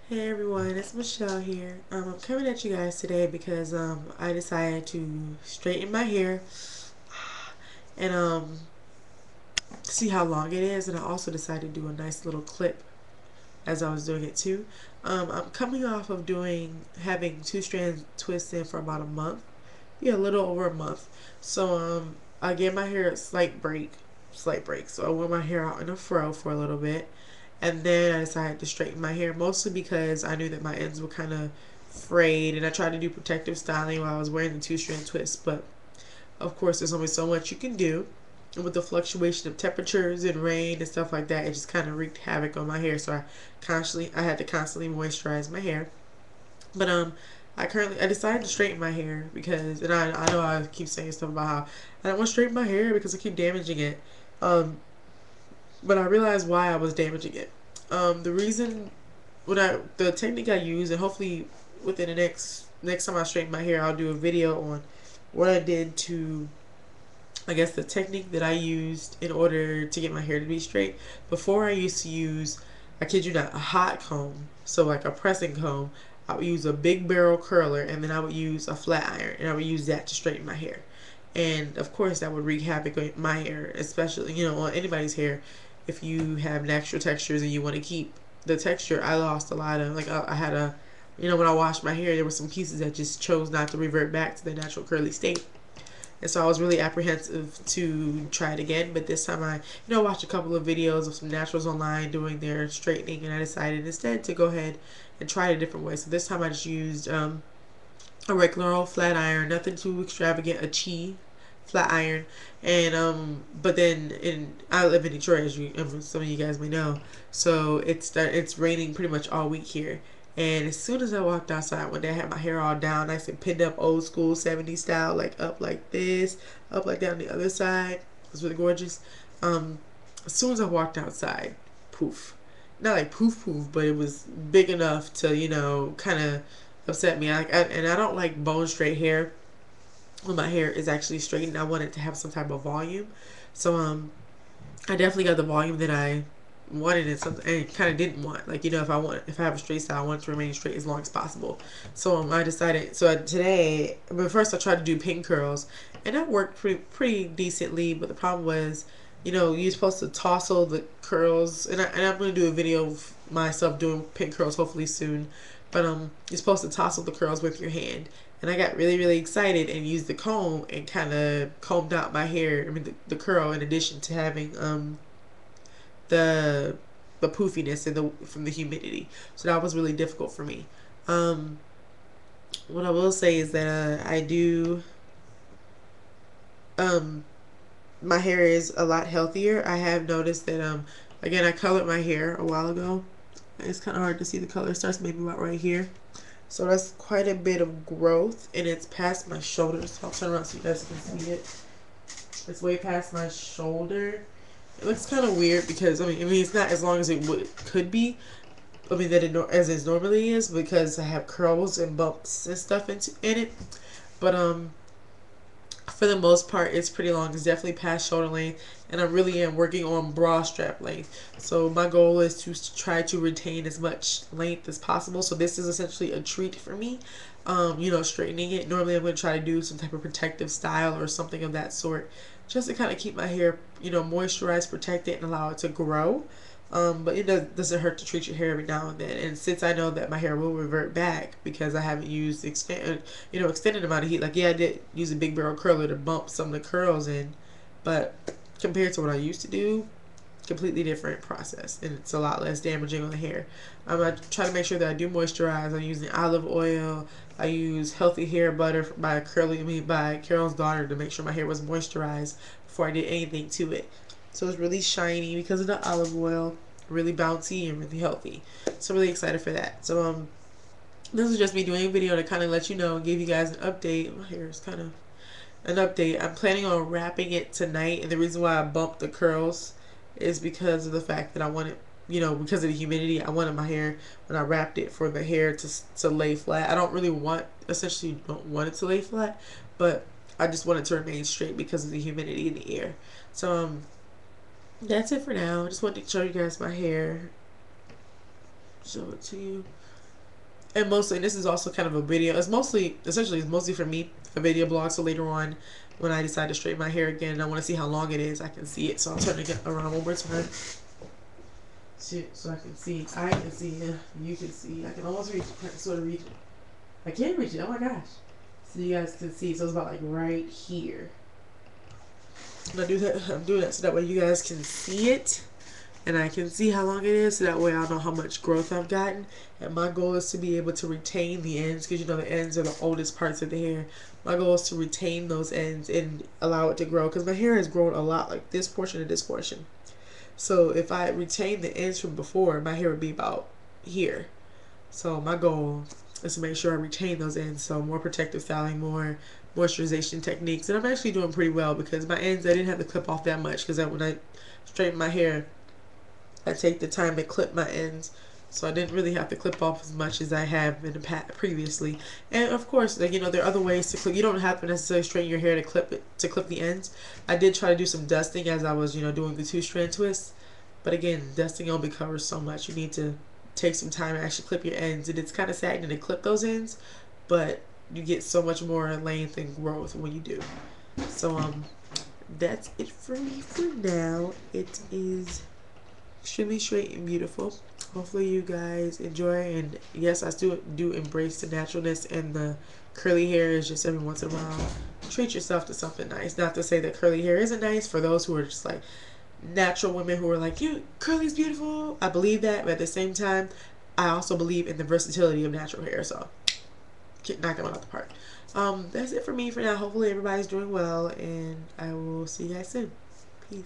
Hey everyone, it's Michelle here. I'm coming at you guys today because I decided to straighten my hair and see how long it is, and I also decided to do a nice little clip as I was doing it too. I'm coming off of having two strand twists in for about a month, yeah, a little over a month. So I gave my hair a slight break. So I wore my hair out in a fro for a little bit, and then I decided to straighten my hair, mostly because I knew that my ends were kind of frayed, and I tried to do protective styling while I was wearing the two strand twist. But of course, there's only so much you can do. And with the fluctuation of temperatures and rain and stuff like that, it just kind of wreaked havoc on my hair. So I had to constantly moisturize my hair. But I decided to straighten my hair because, and I know I keep saying stuff about how I don't want to straighten my hair because I keep damaging it. Um, but I realized why I was damaging it. The reason the technique I use, and hopefully within the next time I straighten my hair, I'll do a video on what I did to, I guess, the technique that I used in order to get my hair to be straight. Before, I used to use, I kid you not, a hot comb, so like a pressing comb. I would use a big barrel curler, and then I would use a flat iron, and I would use that to straighten my hair. And of course, that would wreak havoc on my hair, especially, on anybody's hair. If you have natural textures and you want to keep the texture, I lost a lot of, like, I had when I washed my hair, there were some pieces that just chose not to revert back to the natural curly state. And so I was really apprehensive to try it again. But this time I watched a couple of videos of some naturals online doing their straightening, and I decided instead to go ahead and try it a different way. So this time I just used a regular old flat iron, nothing too extravagant, a chi flat iron. And but then I live in Detroit, as some of you guys may know. So it's raining pretty much all week here. And as soon as I walked outside one day, I had my hair all down, nice and pinned up, old school 70s style, like up like this, up like that on the other side. It was really gorgeous. As soon as I walked outside, poof. Not like poof poof, but it was big enough to, kind of upset me. And I don't like bone straight hair when my hair is actually straightened. I want it to have some type of volume. So I definitely got the volume that I wanted and kind of didn't want. Like, if I have a straight style, I want it to remain straight as long as possible. So I decided. So today, but first I tried to do pin curls, and that worked pretty decently. But the problem was, you're supposed to tousle the curls, and I'm gonna do a video of myself doing pin curls hopefully soon. But you're supposed to tousle the curls with your hand, and I got really really excited and used the comb and kind of combed out my hair. I mean the curl, in addition to having the the poofiness and from the humidity. So that was really difficult for me. Um, what I will say is that I do um, my hair is a lot healthier. I have noticed that again, I colored my hair a while ago. It's kind of hard to see the color. It starts maybe about right here. So that's quite a bit of growth, and it's past my shoulders. So I'll turn around so you guys can see it. It's way past my shoulder. It looks kind of weird because I mean it's not as long as could be. I mean that as it normally is, because I have curls and bumps and stuff in it. But for the most part, it's pretty long. It's definitely past shoulder length, and I really am working on bra strap length. So my goal is to try to retain as much length as possible. So this is essentially a treat for me. Straightening it. Normally, I'm going to try to do some type of protective style or something of that sort, just to kind of keep my hair, moisturized, protect it, and allow it to grow. But it doesn't hurt to treat your hair every now and then. And since I know that my hair will revert back because I haven't used extended amount of heat. Like, yeah, I did use a big barrel curler to bump some of the curls in, but compared to what I used to do, completely different process, and it's a lot less damaging on the hair. I try to make sure that I do moisturize. I'm using olive oil. I use healthy hair butter by Carol's Daughter, to make sure my hair was moisturized before I did anything to it. So it's really shiny because of the olive oil, really bouncy and really healthy. So I'm really excited for that. So this is just me doing a video to kind of let you know and give you guys an update. My hair is kind of an update. I'm planning on wrapping it tonight, and the reason why I bumped the curls is because of the fact that I wanted, because of the humidity, I wanted my hair, when I wrapped it, for the hair to lay flat. I essentially don't want it to lay flat, but I just want it to remain straight because of the humidity in the air. So that's it for now. I just wanted to show you guys my hair, show it to you. And mostly, and this is also kind of a video. It's mostly, essentially, it's mostly for me, a video blog. So later on, when I decide to straighten my hair again, I want to see how long it is. I can see it. So I'll turn it around one more time. So I can see. I can see. You can see. I can almost reach. Sort of reach it. I can't reach it. Oh my gosh. So you guys can see. So it's about like right here. And I do that. I'm doing that so that way you guys can see it. And I can see how long it is, so that way I'll know how much growth I've gotten. And my goal is to be able to retain the ends, because you know the ends are the oldest parts of the hair. My goal is to retain those ends and allow it to grow, because my hair has grown a lot, like this portion and this portion. So if I retain the ends from before, my hair would be about here. So my goal is to make sure I retain those ends. So more protective styling, more moisturization techniques. And I'm actually doing pretty well, because my ends, I didn't have to clip off that much, because when I straighten my hair, I take the time to clip my ends, so I didn't really have to clip off as much as I have in the past previously. And of course, like, you know, there are other ways to clip. You don't have to necessarily straighten your hair to clip it, to clip the ends. I did try to do some dusting as I was, you know, doing the 2-strand twist, but again, dusting only covers so much. You need to take some time and actually clip your ends, and it's kind of sagging to clip those ends, but you get so much more length and growth when you do. So that's it for me for now. It is extremely straight and beautiful. Hopefully you guys enjoy, and yes, I still do embrace the naturalness, and the curly hair is just every once in a while. Treat yourself to something nice. Not to say that curly hair isn't nice for those who are just like natural women who are like, you curly's beautiful. I believe that, but at the same time, I also believe in the versatility of natural hair. So knock them out the park. That's it for me for now. Hopefully everybody's doing well, and I will see you guys soon. Peace.